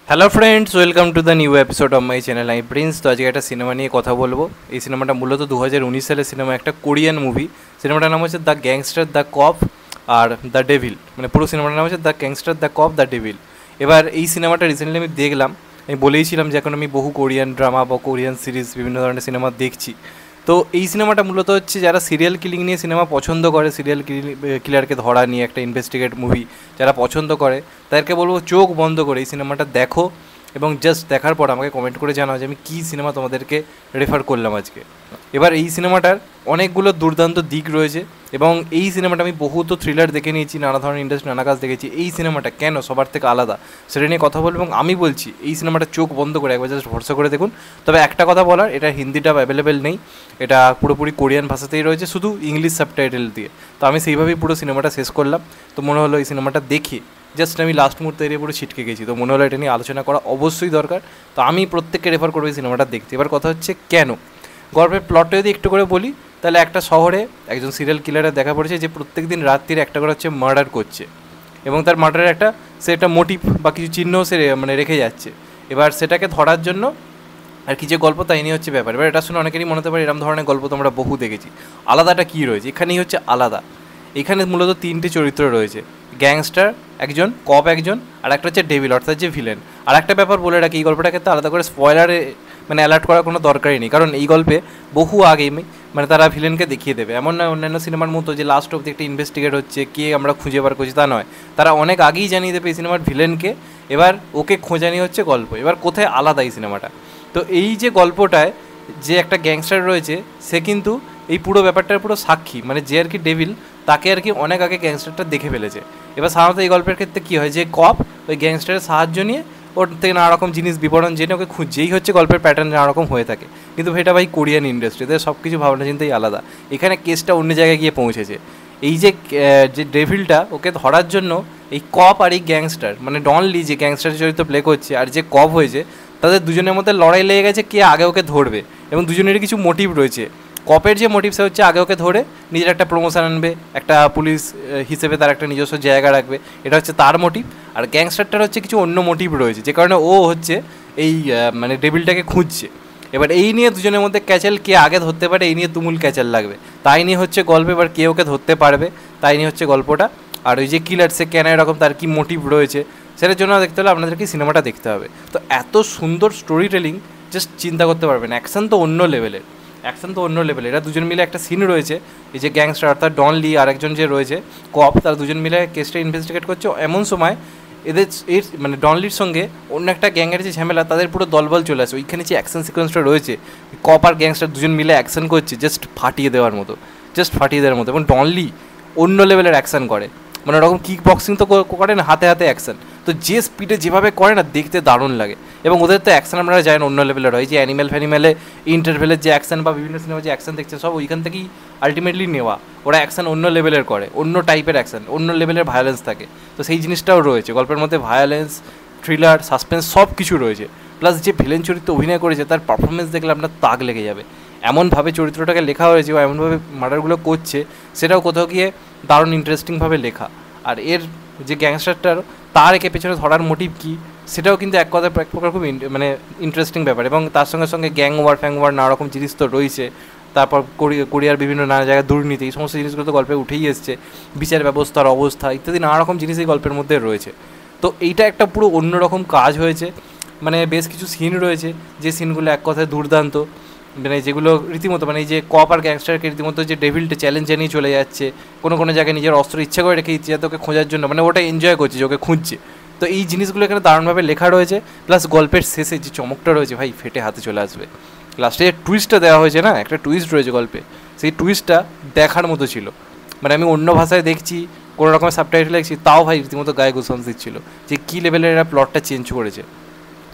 Hello friends, welcome to the new episode of my channel. আমি Prince. তো আজকে একটা সিনেমা নিয়ে কথা বলবো। এই সিনেমাটা মূলত 2019 সালের সিনেমা, একটা কোরিয়ান মুভি। সিনেমাটার নাম হচ্ছে দ্য গ্যাংস্টার দ্য কপ আর দ্য ডেভিল। মানে পুরো সিনেমাটার নাম হচ্ছে the gangster the cop the devil. এবার এই সিনেমাটা রিসেন্টলি আমি দেখলাম। আমি বলেইছিলাম যে এখন আমি বহু কোরিয়ান ড্রামা বা কোরিয়ান সিরিজ বিভিন্ন ধরনের সিনেমা দেখছি। তো এই সিনেমাটা মূলত হচ্ছে যারা সিরিয়াল কিলিং নিয়ে সিনেমা পছন্দ করে, সিরিয়াল কিলারকে ধরা নিয়ে একটা ইনভেস্টিগেট মুভি যারা পছন্দ করে, তাদেরকে বলবো চোখ বন্ধ করে এই সিনেমাটা দেখো এবং জাস্ট দেখার পর আমাকে কমেন্ট করে জানাও যে আমি কী সিনেমা তোমাদেরকে রেফার করলাম আজকে। এবার এই সিনেমাটার অনেকগুলো দুর্দান্ত দিক রয়েছে এবং এই সিনেমাটা আমি বহুত থ্রিলার দেখে নিয়েছি, নানা ধরনের ইন্ডাস্ট্রি, নানা কাজ দেখেছি। এই সিনেমাটা কেন সবার থেকে আলাদা সেটা নিয়ে কথা বলবো এবং আমি বলছি এই সিনেমাটা চোখ বন্ধ করে একবার জাস্ট ভরসা করে দেখুন। তবে একটা কথা বলার, এটা হিন্দিটা অ্যাভেলেবেল নেই, এটা পুরোপুরি কোরিয়ান ভাষাতেই রয়েছে, শুধু ইংলিশ সাবটাইটেল দিয়ে। তো আমি সেইভাবেই পুরো সিনেমাটা শেষ করলাম। তো মনে হলো এই সিনেমাটা দেখি জাস্ট আমি লাস্ট মুহূর্তে এরিয়ে পুরো ছিটকে গেছি। তো মনে হলো এটা নিয়ে আলোচনা করা অবশ্যই দরকার। তো আমি প্রত্যেককে রেফার করবো এই সিনেমাটা দেখতে। এবার কথা হচ্ছে কেন। গল্পের প্লটটা যদি একটু করে বলি, তাহলে একটা শহরে একজন সিরিয়াল কিলারের দেখা পড়েছে যে প্রত্যেক দিন রাত্রির একটা করে হচ্ছে মার্ডার করছে এবং তার মার্ডারের সে একটা মোটিভ বা কিছু চিহ্ন সে রেখে যাচ্ছে। এবার সেটাকে ধরার জন্য আর কি যে গল্প, তাই নিয়ে হচ্ছে ব্যাপার। এবার এটা শুনে অনেকেরই মনে হতে পারে এরকম ধরনের গল্প তো আমরা বহু দেখেছি। আলাদাটা কী রয়েছে এখানেই হচ্ছে আলাদা। এখানে মূলত তিনটে চরিত্র রয়েছে, গ্যাংস্টার একজন, কপ একজন, আর একটা হচ্ছে ডেভিল অর্থাৎ যে ভিলেন। আর একটা ব্যাপার বলে রাখি, এই গল্পটাকে তো আলাদা করে স্পয়লারে অ্যালার্ট করার কোনো দরকারই নেই, কারণ এই গল্পে বহু আগেই তারা ভিলেনকে দেখিয়ে দেবে। এমন নয় অন্যান্য সিনেমার মতো যে লাস্ট অব্দি একটা ইনভেস্টিগেট হচ্ছে, কে আমরা খুঁজে বার করছি, তা নয়। তারা অনেক আগেই জানিয়ে দেবে এই সিনেমার ভিলেনকে, এবার ওকে খোঁজানি হচ্ছে গল্প। এবার কোথায় আলাদা এই সিনেমাটা, তো এই যে গল্পটায় যে একটা গ্যাংস্টার রয়েছে সে কিন্তু এই পুরো ব্যাপারটার পুরো সাক্ষী, যে আর কি ডেভিল, তাকে আর কি অনেক আগে গ্যাংস্টারটা দেখে ফেলেছে। এবার সাধারণত এই গল্পের ক্ষেত্রে কী হয় যে কপ ওই গ্যাংস্টারের সাহায্য নিয়ে ওর থেকে নানা রকম জিনিস বিবরণ জেনে ওকে খুঁজছেই হচ্ছে গল্পের প্যাটার্ন নানা রকম হয়ে থাকে। কিন্তু এটা ভাই কোরিয়ান ইন্ডাস্ট্রিতে সব কিছু ভাবনা চিন্তাই আলাদা। এখানে কেসটা অন্য জায়গায় গিয়ে পৌঁছেছে। এই যে ডেভিলটা, ওকে ধরার জন্য এই কপ আর এই গ্যাংস্টার ডন লি যে গ্যাংস্টারের চরিত্র প্লে করছে আর যে কপ হয়েছে, তাদের দুজনের মধ্যে লড়াই লেগে গেছে কে আগে ওকে ধরবে। এবং দুজনেরই কিছু মোটিভ রয়েছে। কপের যে মোটিভ সে হচ্ছে আগে ওকে ধরে নিজের একটা প্রমোশন আনবে, একটা পুলিশ হিসেবে তার একটা নিজস্ব জায়গা রাখবে, এটা হচ্ছে তার মোটিভ। আর গ্যাংস্টারটার হচ্ছে কিছু অন্য মোটিভ রয়েছে, যে কারণে ও হচ্ছে এই ডেভিলটাকে খুঁজছে। এবার এই নিয়ে দুজনের মধ্যে ক্যাচেল, কে আগে ধরতে পারে এই নিয়ে তুমুল ক্যাচেল লাগবে, তাই নিয়ে হচ্ছে গল্প। এবার কে ওকে ধরতে পারবে তাই নিয়ে হচ্ছে গল্পটা। আর ওই যে কিলার সে কেন এরকম, তার কী মোটিভ রয়েছে, সেটার জন্য দেখতে হলে আপনাদেরকে সিনেমাটা দেখতে হবে। তো এত সুন্দর স্টোরি টেলিং, জাস্ট চিন্তা করতে পারবেন। অ্যাকশন তো অন্য লেভেলের, এরা দুজন মিলে একটা সিন রয়েছে, এই যে গ্যাংস্টার অর্থাৎ ডন লি আর একজন যে রয়েছে কপ, তারা দুজন মিলে কেসটা ইনভেস্টিগেট করছে। এমন সময় এদের ডন লির সঙ্গে অন্য একটা গ্যাংয়ের যে ঝামেলা, তাদের পুরো দলবল চলে আসে। ওইখানে যে অ্যাকশন সিকোয়েন্সটা রয়েছে, কপ আর গ্যাংস্টার দুজন মিলে অ্যাকশন করছে জাস্ট ফাটিয়ে দেওয়ার মতো। এবং ডন লি অন্য লেভেলের অ্যাকশন করে, ওরকম কিক বক্সিং তো করে না, হাতে হাতে অ্যাকশন। তো যে স্পিডে যেভাবে করে না, দেখতে দারুণ লাগে। এবং ওদের তো অ্যাকশন আপনারা জানেন অন্য লেভেলের হয়, যে অ্যানিমেলে ইন্টারভেলের যে অ্যাকশন বা বিভিন্ন সিনেমা যে অ্যাকশন দেখছেন, সব ওইখান থেকেই আলটিমেটলি নেওয়া। ওরা অ্যাকশন অন্য লেভেলের করে, অন্য টাইপের অ্যাকশন, অন্য লেভেলের ভায়োলেন্স থাকে। তো সেই জিনিসটাও রয়েছে গল্পের মধ্যে, ভায়োলেন্স, থ্রিলার, সাসপেন্স সব কিছু রয়েছে। প্লাস যে ভিলেন চরিত্রে অভিনয় করেছে তার পারফরমেন্স দেখলে আপনার তাক লেগে যাবে। এমনভাবে চরিত্রটাকে লেখা হয়েছে বা এমনভাবে মার্ডারগুলো করছে, সেটাও কোথাও গিয়ে দারুণ ইন্টারেস্টিংভাবে লেখা। আর এর যে গ্যাংস্টারটার, তার একে পেছনে ধরার মোটিভ কী, সেটাও কিন্তু এক প্রকার খুব ইন্টারেস্টিং ব্যাপার। এবং তার সঙ্গে সঙ্গে গ্যাং ওয়ার নানা রকম জিনিস তো রয়েছে। তারপর কোরিয়ার বিভিন্ন নানা জায়গায় দুর্নীতি, এই সমস্ত জিনিসগুলো তো গল্পে উঠেই এসছে। বিচার ব্যবস্থার অবস্থা ইত্যাদি নানা রকম জিনিস এই গল্পের মধ্যে রয়েছে। তো এইটা একটা পুরো অন্যরকম কাজ হয়েছে। বেশ কিছু সিন রয়েছে, যে সিনগুলো এক কথায় দুর্দান্ত, যেগুলো রীতিমতো এই যে কপ আর গ্যাংস্টারকে রীতিমতো যে ডেভিলটা চ্যালেঞ্জ জানিয়ে চলে যাচ্ছে, কোনো জায়গায় নিজের অস্ত্র ইচ্ছা করে রেখে দিচ্ছে যাতে ওকে খোঁজার জন্য, ওটা এনজয় করছে যে ওকে খুঁজছে। তো এই জিনিসগুলো এখানে দারুণভাবে লেখা রয়েছে। প্লাস গল্পের শেষে যে চমকটা রয়েছে ভাই, ফেটে হাতে চলে আসবে। লাস্টে যে টুইস্টটা দেওয়া হয়েছে না, একটা টুইস্ট রয়েছে গল্পে, সেই টুইস্টটা দেখার মতো ছিল। আমি অন্য ভাষায় দেখছি, কোনো রকমের সাবটাইটেল দেখছি, তাও ভাই রীতিমতো গায়ে গুসবাম্স দিচ্ছিল যে কী লেভেলের এরা প্লটটা চেঞ্জ করেছে।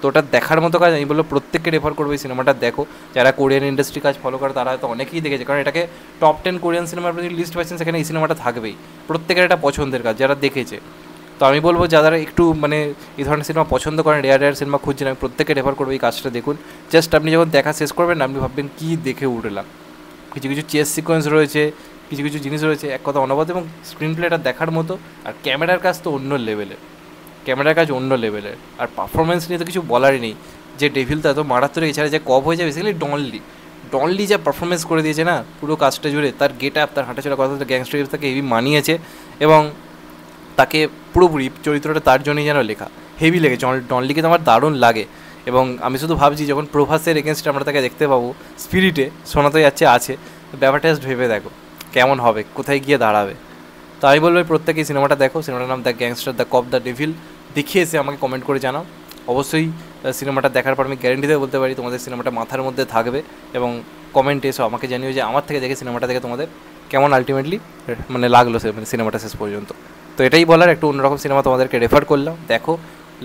তো ওটা দেখার মতো কাজ। আমি বলবো প্রত্যেককে রেফার করবো এই সিনেমাটা দেখো। যারা কোরিয়ান ইন্ডাস্ট্রি কাজ ফলো করে তারা হয়তো অনেকেই দেখেছে, কারণ এটাকে টপ 10 কোরিয়ান সিনেমার প্রতি লিস্ট পাচ্ছেন, সেখানে এই সিনেমাটা থাকবেই। প্রত্যেকের একটা পছন্দের কাজ যারা দেখেছে। তো আমি বলবো যারা একটু এই ধরনের সিনেমা পছন্দ করেন, রেয়ার সিনেমা খুঁজছেন, আমি প্রত্যেকে রেফার করবো এই কাজটা দেখুন। জাস্ট আপনি যখন দেখা শেষ করবেন আপনি ভাববেন কী দেখে উঠলাম। কিছু চেস সিকোয়েন্স রয়েছে, কিছু জিনিস রয়েছে এক কথা অনবদ্য, এবং স্ক্রিন প্লেটা দেখার মতো। আর ক্যামেরার কাজ তো অন্য লেভেলের। ক্যামেরার কাজ অন্য লেভেলের, আর পারফরমেন্স নিয়ে তো কিছু বলারই নেই। যে ডেভিল তো এত মারাত্মক, এছাড়া যে কপ হয়েছে বেসিক্যালি ডনলি যা পারফরমেন্স করে দিয়েছে না পুরো কাজটা জুড়ে, তার গেট আপ, তার হাঁটাচলা কথা, গ্যাংস্টার তাকে হেভি মানিয়েছে, এবং তাকে পুরোপুরি চরিত্রটা তার জন্যই যেন লেখা, হেভি লেগেছে। ডনলিকে তো আমার দারুণ লাগে, এবং আমি শুধু ভাবছি যখন প্রভাসের এগেনস্টে আমরা তাকে দেখতে পাবো স্পিরিটে, শোনা তো যাচ্ছে আছে, ব্যাপারটা জাস্ট ভেবে দেখো কেমন হবে, কোথায় গিয়ে দাঁড়াবে। তো আমি বলবো প্রত্যেকেই সিনেমাটা দেখো। সিনেমাটার নাম the gangster, the cop, the devil. দেখিয়ে এসে আমাকে কমেন্ট করে জানাও। অবশ্যই সিনেমাটা দেখার পর আমি গ্যারেন্টি দিয়ে বলতে পারি তোমাদের সিনেমাটা মাথার মধ্যে থাকবে, এবং কমেন্টে এসো আমাকে জানিও যে আমার থেকে দেখে সিনেমাটা দেখে তোমাদের কেমন আলটিমেটলি মানে লাগলো সিনেমাটা শেষ পর্যন্ত। তো এটাই বলার, একটু অন্যরকম সিনেমা তোমাদেরকে রেফার করলাম, দেখো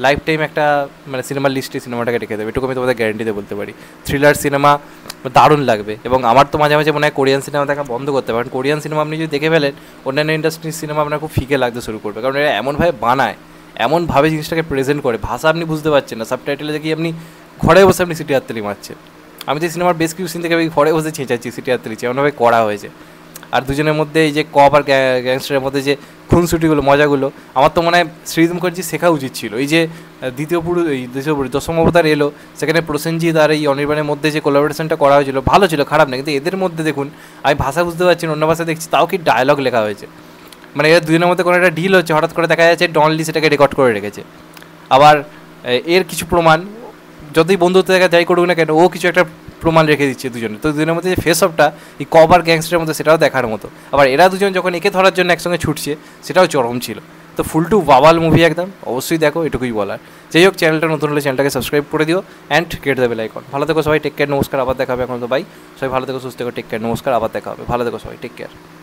লাইফ টাইম একটা মানে সিনেমার লিস্টে সিনেমাটাকে রেখে দেবে, এটুকু আমি তোমাদের গ্যারেন্টিতে বলতে পারি। থ্রিলার সিনেমা দারুণ লাগবে, এবং আমার তো মাঝে মাঝে মনে হয় কোরিয়ান সিনেমা দেখা বন্ধ করতে পারেন। কোরিয়ান সিনেমা আপনি যদি দেখে ফেলেন, অন্যান্য ইন্ডাস্ট্রির সিনেমা আপনার খুব ফিকে লাগতে শুরু করবে, কারণ এরা এমনভাবে বানায়, এমনভাবে জিনিসটাকে প্রেজেন্ট করে, ভাষা আপনি বুঝতে পারছেন না, সাবটাইটেলে দেখি আপনি ঘরে বসে আপনি সিটি হাততালি মারছেন। আমি তো সিনেমার বেশ কিছু সিন থেকে আমি ঘরে বসে ছেঁচাচ্ছি, সিটি হাততালি এমনভাবে করা হয়েছে। আর দুজনের মধ্যে এই যে কপ আর গ্যাংস্টারের মধ্যে যে খুনসুটিগুলো, মজাগুলো, আমার তো মনে হয় শ্রীজিৎ মুখার্জি শেখা উচিত ছিল। এই যে দশম অবতার এলো, সেখানে প্রসেনজিৎ আর এই অনির্বাণের মধ্যে যে কোলাবোরেশনটা করা হয়েছিল ভালো ছিল, খারাপ না, কিন্তু এদের মধ্যে দেখুন আমি ভাষা বুঝতে পারছি না, অন্য ভাষা দেখছি, তাও কি ডায়লগ লেখা হয়েছে। মানে এর দুজনের মধ্যে কোনো একটা ডিল হচ্ছে, হঠাৎ করে দেখা যাচ্ছে ডনলি সেটাকে রেকর্ড করে রেখেছে। আবার এর কিছু প্রমাণ, যতই বন্ধুত্ব দেখা যাই করুক না কেন, ও কিছু একটা প্রমাণ রেখে দিচ্ছে দুজনে। তো দুজনের মধ্যে যে ফেস অফটা এই কভার গ্যাংস্টারের মধ্যে, সেটাও দেখার মতো। আবার এরা দুজন যখন একে ধরার জন্য একসঙ্গে ছুটছে, সেটাও চরম ছিল। তো ফুল টু বাওয়াল মুভি একদম, অবশ্যই দেখো, এটুকুই বলার। যাই হোক, চ্যানেলটা নতুন হলে চ্যানেলটাকে সাবস্ক্রাইব করে দিও অ্যান্ড কেটে দেবে লাইকন। ভালো থেকো সবাই, টেক কেয়ার, নমস্কার, আবার দেখা হবে। এখন তো বাই, সবাই ভালো থেকো, সুস্থ থেকো, টেক কেয়ার, নমস্কার, আবার দেখা হবে। ভালো থেকো সবাই, টেক কেয়ার।